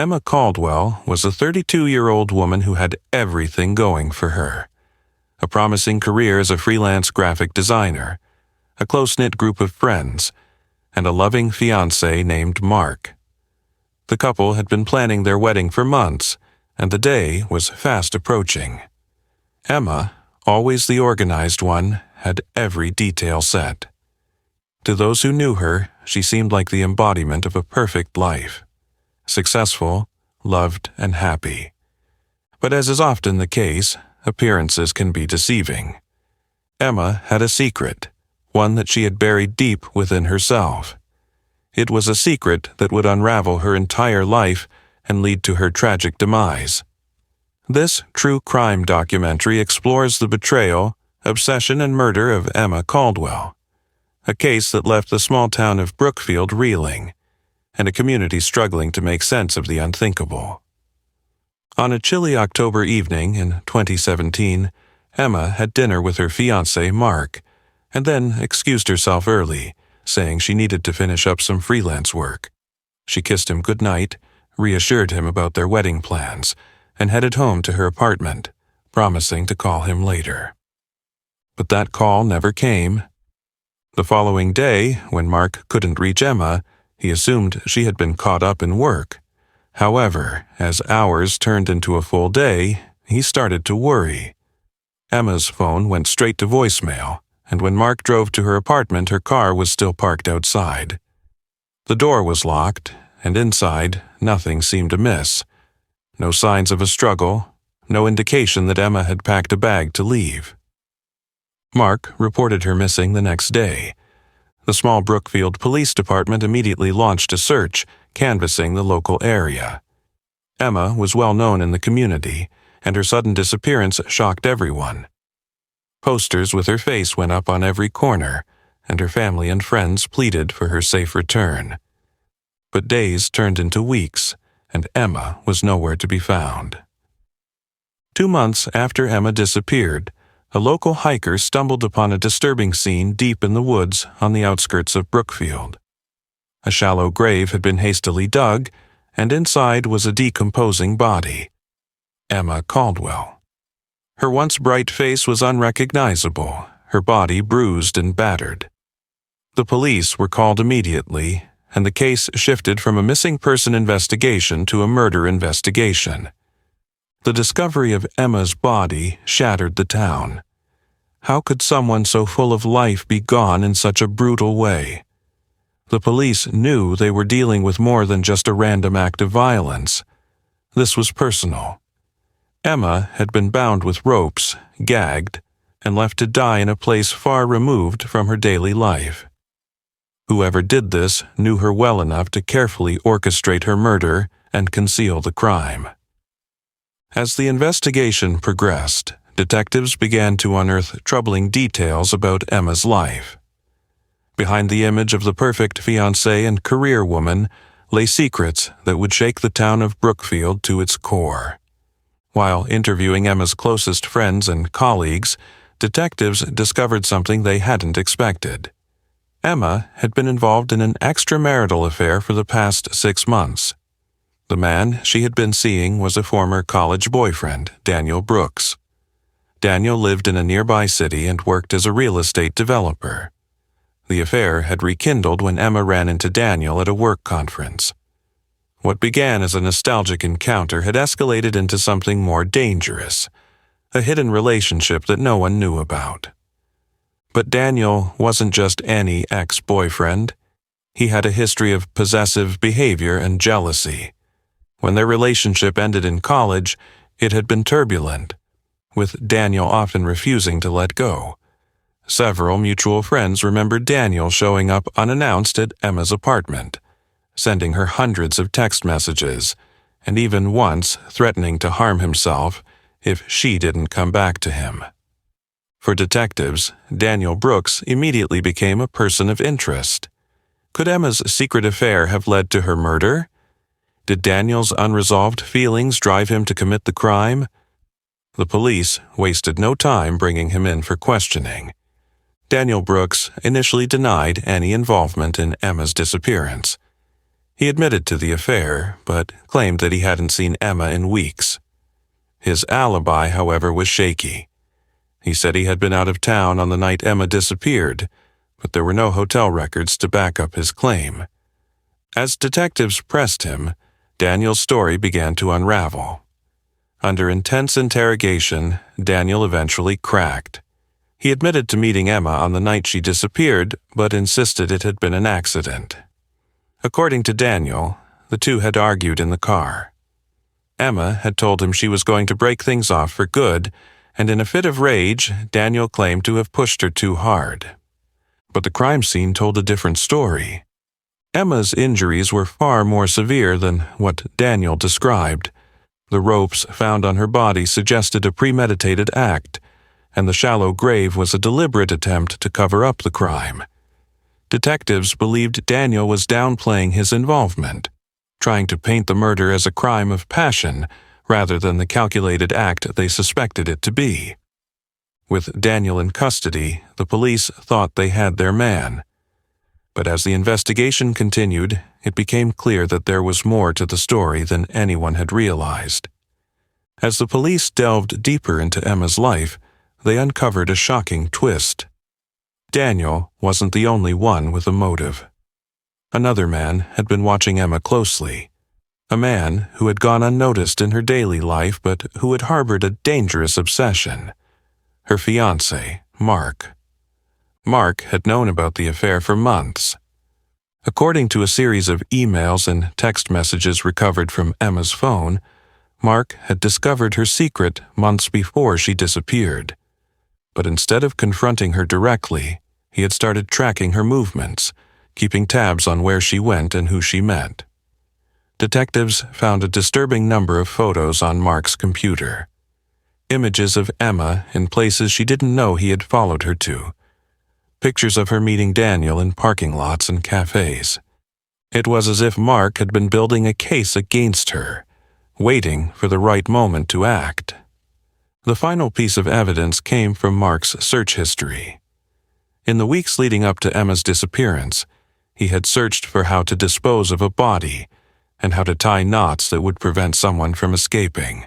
Emma Coldwell was a 32-year-old woman who had everything going for her. A promising career as a freelance graphic designer, a close-knit group of friends, and a loving fiancé named Mark. The couple had been planning their wedding for months, and the day was fast approaching. Emma, always the organized one, had every detail set. To those who knew her, she seemed like the embodiment of a perfect life. Successful, loved, and happy. But as is often the case, appearances can be deceiving. Emma had a secret, one that she had buried deep within herself. It was a secret that would unravel her entire life and lead to her tragic demise. This true crime documentary explores the betrayal, obsession, and murder of Emma Coldwell, a case that left the small town of Brookfield reeling, and a community struggling to make sense of the unthinkable. On a chilly October evening in 2017, Emma had dinner with her fiancé, Mark, and then excused herself early, saying she needed to finish up some freelance work. She kissed him goodnight, reassured him about their wedding plans, and headed home to her apartment, promising to call him later. But that call never came. The following day, when Mark couldn't reach Emma, he assumed she had been caught up in work. However, as hours turned into a full day, he started to worry. Emma's phone went straight to voicemail, and when Mark drove to her apartment, her car was still parked outside. The door was locked, and inside, nothing seemed amiss. No signs of a struggle, no indication that Emma had packed a bag to leave. Mark reported her missing the next day. The small Brookfield Police Department immediately launched a search, canvassing the local area. Emma was well known in the community, and her sudden disappearance shocked everyone. Posters with her face went up on every corner, and her family and friends pleaded for her safe return. But days turned into weeks, and Emma was nowhere to be found. 2 months after Emma disappeared, a local hiker stumbled upon a disturbing scene deep in the woods on the outskirts of Brookfield. A shallow grave had been hastily dug, and inside was a decomposing body. Emma Coldwell. Her once bright face was unrecognizable, her body bruised and battered. The police were called immediately, and the case shifted from a missing person investigation to a murder investigation. The discovery of Emma's body shattered the town. How could someone so full of life be gone in such a brutal way? The police knew they were dealing with more than just a random act of violence. This was personal. Emma had been bound with ropes, gagged, and left to die in a place far removed from her daily life. Whoever did this knew her well enough to carefully orchestrate her murder and conceal the crime. As the investigation progressed, detectives began to unearth troubling details about Emma's life. Behind the image of the perfect fiancée and career woman lay secrets that would shake the town of Brookfield to its core. While interviewing Emma's closest friends and colleagues, detectives discovered something they hadn't expected. Emma had been involved in an extramarital affair for the past 6 months. The man she had been seeing was a former college boyfriend, Daniel Brooks. Daniel lived in a nearby city and worked as a real estate developer. The affair had rekindled when Emma ran into Daniel at a work conference. What began as a nostalgic encounter had escalated into something more dangerous, a hidden relationship that no one knew about. But Daniel wasn't just any ex-boyfriend. He had a history of possessive behavior and jealousy. When their relationship ended in college, it had been turbulent, with Daniel often refusing to let go. Several mutual friends remembered Daniel showing up unannounced at Emma's apartment, sending her hundreds of text messages, and even once threatening to harm himself if she didn't come back to him. For detectives, Daniel Brooks immediately became a person of interest. Could Emma's secret affair have led to her murder? Did Daniel's unresolved feelings drive him to commit the crime? The police wasted no time bringing him in for questioning. Daniel Brooks initially denied any involvement in Emma's disappearance. He admitted to the affair, but claimed that he hadn't seen Emma in weeks. His alibi, however, was shaky. He said he had been out of town on the night Emma disappeared, but there were no hotel records to back up his claim. As detectives pressed him, Daniel's story began to unravel. Under intense interrogation, Daniel eventually cracked. He admitted to meeting Emma on the night she disappeared, but insisted it had been an accident. According to Daniel, the two had argued in the car. Emma had told him she was going to break things off for good, and in a fit of rage, Daniel claimed to have pushed her too hard. But the crime scene told a different story. Emma's injuries were far more severe than what Daniel described. The ropes found on her body suggested a premeditated act, and the shallow grave was a deliberate attempt to cover up the crime. Detectives believed Daniel was downplaying his involvement, trying to paint the murder as a crime of passion rather than the calculated act they suspected it to be. With Daniel in custody, the police thought they had their man. But as the investigation continued, it became clear that there was more to the story than anyone had realized. As the police delved deeper into Emma's life, they uncovered a shocking twist. Daniel wasn't the only one with a motive. Another man had been watching Emma closely, a man who had gone unnoticed in her daily life but who had harbored a dangerous obsession. Her fiancé, Mark. Mark had known about the affair for months. According to a series of emails and text messages recovered from Emma's phone, Mark had discovered her secret months before she disappeared. But instead of confronting her directly, he had started tracking her movements, keeping tabs on where she went and who she met. Detectives found a disturbing number of photos on Mark's computer. Images of Emma in places she didn't know he had followed her to. Pictures of her meeting Daniel in parking lots and cafes. It was as if Mark had been building a case against her, waiting for the right moment to act. The final piece of evidence came from Mark's search history. In the weeks leading up to Emma's disappearance, he had searched for how to dispose of a body and how to tie knots that would prevent someone from escaping.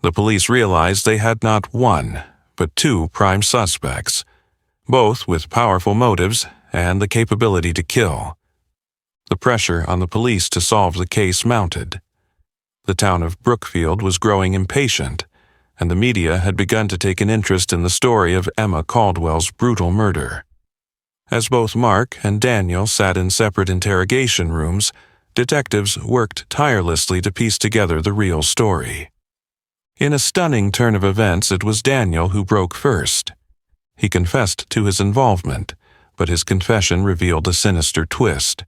The police realized they had not one, but two prime suspects, both with powerful motives and the capability to kill. The pressure on the police to solve the case mounted. The town of Brookfield was growing impatient, and the media had begun to take an interest in the story of Emma Coldwell's brutal murder. As both Mark and Daniel sat in separate interrogation rooms, detectives worked tirelessly to piece together the real story. In a stunning turn of events, it was Daniel who broke first. He confessed to his involvement, but his confession revealed a sinister twist.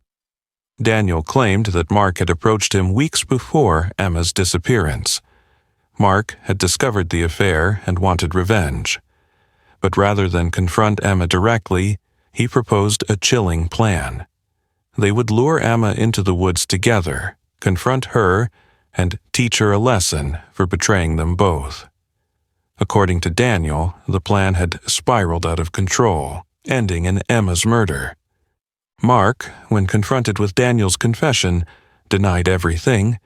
Daniel claimed that Mark had approached him weeks before Emma's disappearance. Mark had discovered the affair and wanted revenge. But rather than confront Emma directly, he proposed a chilling plan. They would lure Emma into the woods together, confront her, and teach her a lesson for betraying them both. According to Daniel, the plan had spiraled out of control, ending in Emma's murder. Mark, when confronted with Daniel's confession, denied everything.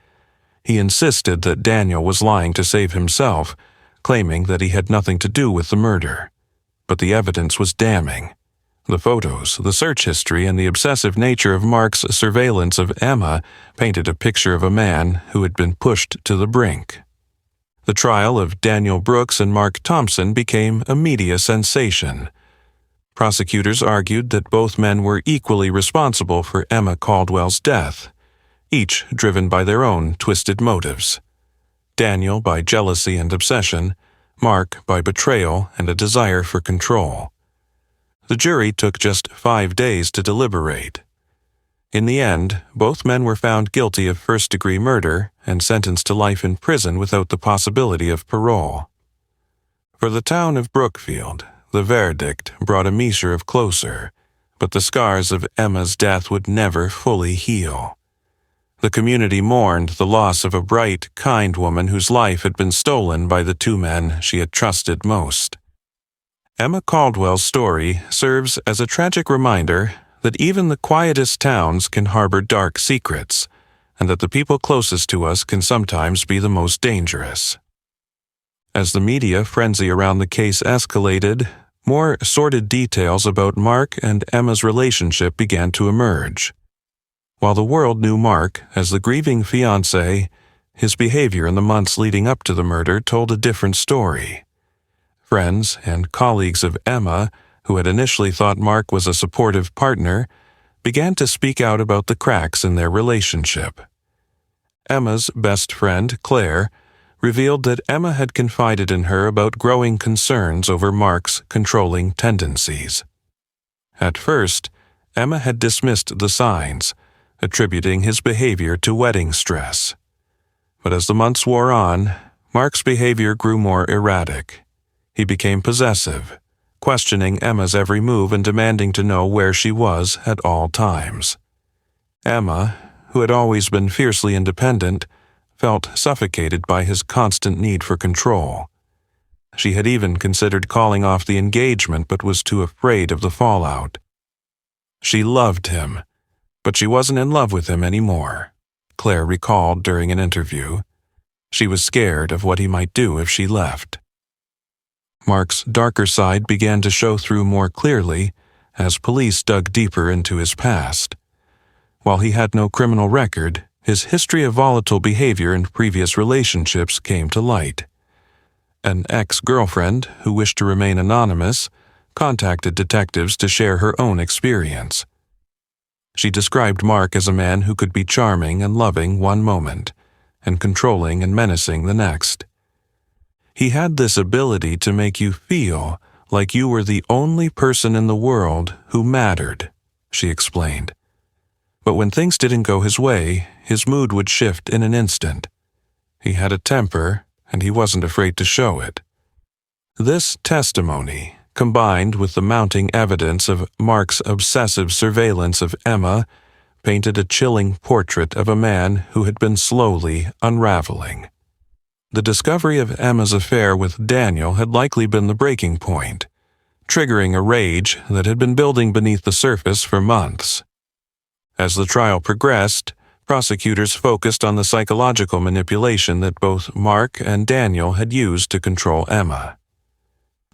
He insisted that Daniel was lying to save himself, claiming that he had nothing to do with the murder. But the evidence was damning. The photos, the search history, and the obsessive nature of Mark's surveillance of Emma painted a picture of a man who had been pushed to the brink. The trial of Daniel Brooks and Mark Thompson became a media sensation. Prosecutors argued that both men were equally responsible for Emma Coldwell's death, each driven by their own twisted motives. Daniel by jealousy and obsession, Mark by betrayal and a desire for control. The jury took just 5 days to deliberate. In the end, both men were found guilty of first-degree murder and sentenced to life in prison without the possibility of parole. For the town of Brookfield, the verdict brought a measure closer, but the scars of Emma's death would never fully heal. The community mourned the loss of a bright, kind woman whose life had been stolen by the two men she had trusted most. Emma Coldwell's story serves as a tragic reminder that even the quietest towns can harbor dark secrets, and that the people closest to us can sometimes be the most dangerous. As the media frenzy around the case escalated, more sordid details about Mark and Emma's relationship began to emerge. While the world knew Mark as the grieving fiancé, his behavior in the months leading up to the murder told a different story. Friends and colleagues of Emma, who had initially thought Mark was a supportive partner, began to speak out about the cracks in their relationship. Emma's best friend, Claire, revealed that Emma had confided in her about growing concerns over Mark's controlling tendencies. At first, Emma had dismissed the signs, attributing his behavior to wedding stress. But as the months wore on, Mark's behavior grew more erratic. He became possessive, questioning Emma's every move and demanding to know where she was at all times. Emma, who had always been fiercely independent, felt suffocated by his constant need for control. She had even considered calling off the engagement but was too afraid of the fallout. She loved him, but she wasn't in love with him anymore, Claire recalled during an interview. She was scared of what he might do if she left. Mark's darker side began to show through more clearly as police dug deeper into his past. While he had no criminal record, his history of volatile behavior in previous relationships came to light. An ex-girlfriend, who wished to remain anonymous, contacted detectives to share her own experience. She described Mark as a man who could be charming and loving one moment, and controlling and menacing the next. He had this ability to make you feel like you were the only person in the world who mattered, she explained. But when things didn't go his way, his mood would shift in an instant. He had a temper, and he wasn't afraid to show it. This testimony, combined with the mounting evidence of Mark's obsessive surveillance of Emma, painted a chilling portrait of a man who had been slowly unraveling. The discovery of Emma's affair with Daniel had likely been the breaking point, triggering a rage that had been building beneath the surface for months. As the trial progressed, prosecutors focused on the psychological manipulation that both Mark and Daniel had used to control Emma.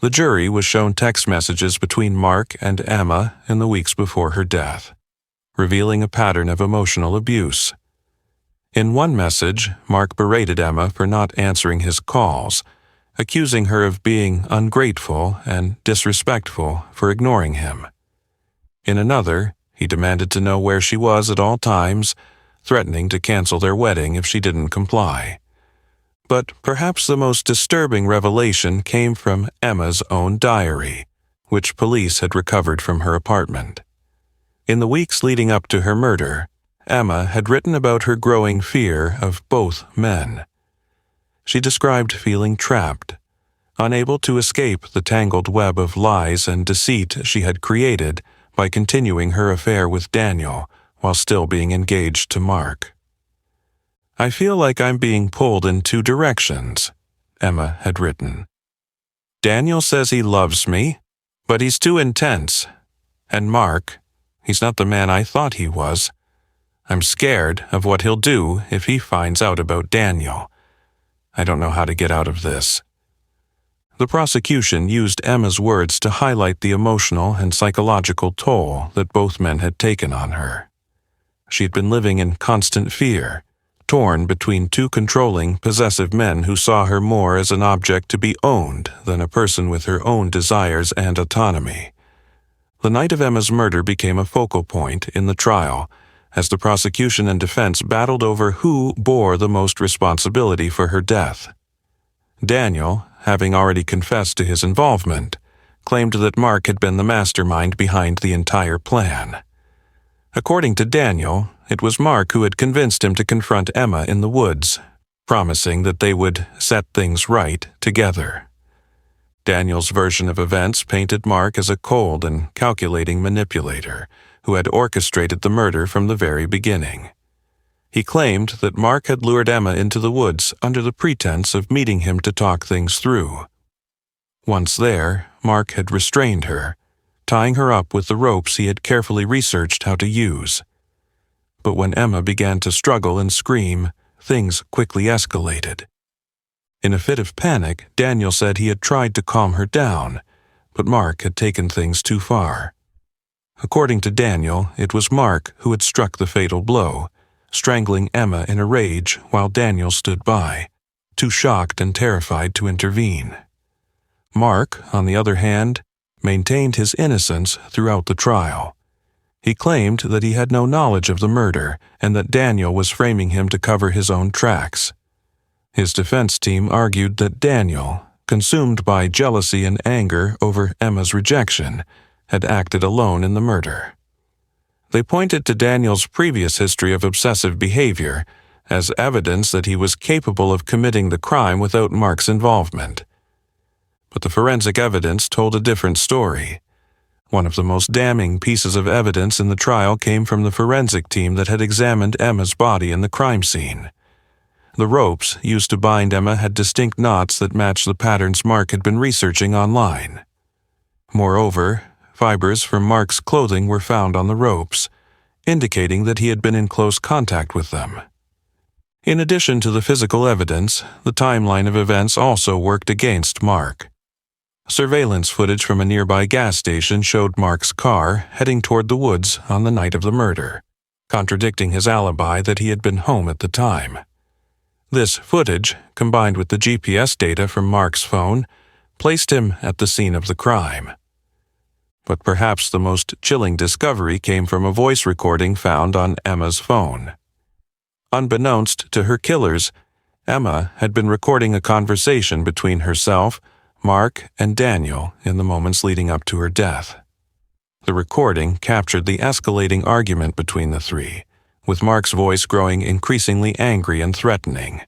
The jury was shown text messages between Mark and Emma in the weeks before her death, revealing a pattern of emotional abuse. In one message, Mark berated Emma for not answering his calls, accusing her of being ungrateful and disrespectful for ignoring him. In another, he demanded to know where she was at all times, threatening to cancel their wedding if she didn't comply. But perhaps the most disturbing revelation came from Emma's own diary, which police had recovered from her apartment. In the weeks leading up to her murder, Emma had written about her growing fear of both men. She described feeling trapped, unable to escape the tangled web of lies and deceit she had created by continuing her affair with Daniel while still being engaged to Mark. "I feel like I'm being pulled in two directions," Emma had written. "Daniel says he loves me, but he's too intense. And Mark, he's not the man I thought he was. I'm scared of what he'll do if he finds out about Daniel. I don't know how to get out of this." The prosecution used Emma's words to highlight the emotional and psychological toll that both men had taken on her. She had been living in constant fear, torn between two controlling, possessive men who saw her more as an object to be owned than a person with her own desires and autonomy. The night of Emma's murder became a focal point in the trial, as the prosecution and defense battled over who bore the most responsibility for her death. Daniel, having already confessed to his involvement, claimed that Mark had been the mastermind behind the entire plan. According to Daniel, it was Mark who had convinced him to confront Emma in the woods, promising that they would set things right together. Daniel's version of events painted Mark as a cold and calculating manipulator who had orchestrated the murder from the very beginning. He claimed that Mark had lured Emma into the woods under the pretense of meeting him to talk things through. Once there, Mark had restrained her, tying her up with the ropes he had carefully researched how to use. But when Emma began to struggle and scream, things quickly escalated. In a fit of panic, Daniel said he had tried to calm her down, but Mark had taken things too far. According to Daniel, it was Mark who had struck the fatal blow, strangling Emma in a rage while Daniel stood by, too shocked and terrified to intervene. Mark, on the other hand, maintained his innocence throughout the trial. He claimed that he had no knowledge of the murder and that Daniel was framing him to cover his own tracks. His defense team argued that Daniel, consumed by jealousy and anger over Emma's rejection, had acted alone in the murder. They pointed to Daniel's previous history of obsessive behavior as evidence that he was capable of committing the crime without Mark's involvement. But the forensic evidence told a different story. One of the most damning pieces of evidence in the trial came from the forensic team that had examined Emma's body in the crime scene. The ropes used to bind Emma had distinct knots that matched the patterns Mark had been researching online. Moreover, fibers from Mark's clothing were found on the ropes, indicating that he had been in close contact with them. In addition to the physical evidence, the timeline of events also worked against Mark. Surveillance footage from a nearby gas station showed Mark's car heading toward the woods on the night of the murder, contradicting his alibi that he had been home at the time. This footage, combined with the GPS data from Mark's phone, placed him at the scene of the crime. But perhaps the most chilling discovery came from a voice recording found on Emma's phone. Unbeknownst to her killers, Emma had been recording a conversation between herself, Mark, and Daniel in the moments leading up to her death. The recording captured the escalating argument between the three, with Mark's voice growing increasingly angry and threatening.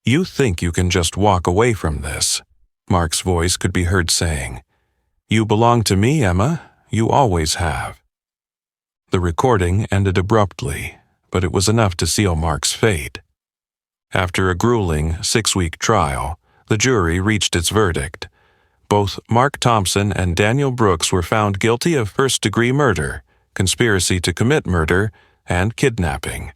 "You think you can just walk away from this," Mark's voice could be heard saying. "You belong to me, Emma. You always have." The recording ended abruptly, but it was enough to seal Mark's fate. After a grueling 6-week trial, the jury reached its verdict. Both Mark Thompson and Daniel Brooks were found guilty of first-degree murder, conspiracy to commit murder, and kidnapping.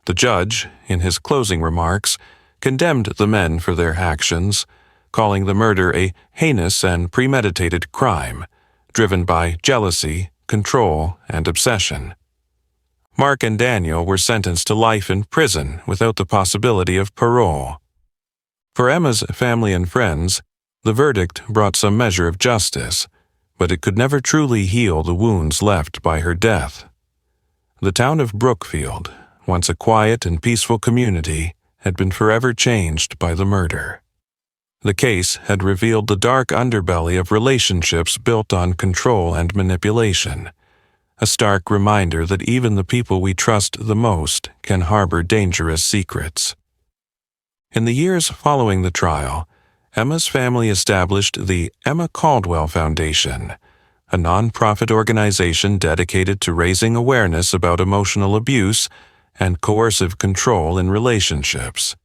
The judge, in his closing remarks, condemned the men for their actions, calling the murder a heinous and premeditated crime, driven by jealousy, control, and obsession. Mark and Daniel were sentenced to life in prison without the possibility of parole. For Emma's family and friends, the verdict brought some measure of justice, but it could never truly heal the wounds left by her death. The town of Brookfield, once a quiet and peaceful community, had been forever changed by the murder. The case had revealed the dark underbelly of relationships built on control and manipulation, a stark reminder that even the people we trust the most can harbor dangerous secrets. In the years following the trial, Emma's family established the Emma Coldwell Foundation, a non-profit organization dedicated to raising awareness about emotional abuse and coercive control in relationships.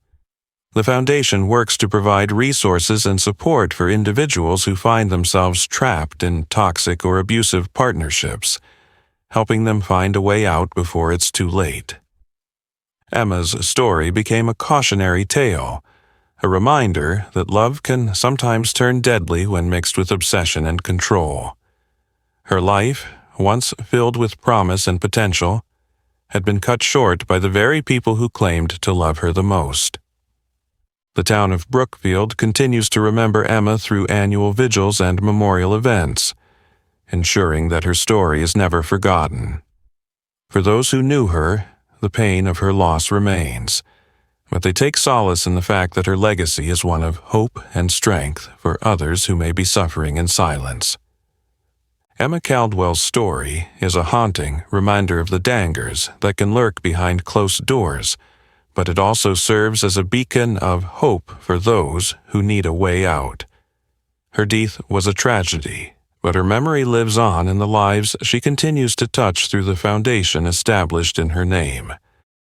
The foundation works to provide resources and support for individuals who find themselves trapped in toxic or abusive partnerships, helping them find a way out before it's too late. Emma's story became a cautionary tale, a reminder that love can sometimes turn deadly when mixed with obsession and control. Her life, once filled with promise and potential, had been cut short by the very people who claimed to love her the most. The town of Brookfield continues to remember Emma through annual vigils and memorial events, ensuring that her story is never forgotten. For those who knew her, the pain of her loss remains, but they take solace in the fact that her legacy is one of hope and strength for others who may be suffering in silence. Emma Caldwell's story is a haunting reminder of the dangers that can lurk behind closed doors, but it also serves as a beacon of hope for those who need a way out. Her death was a tragedy, but her memory lives on in the lives she continues to touch through the foundation established in her name.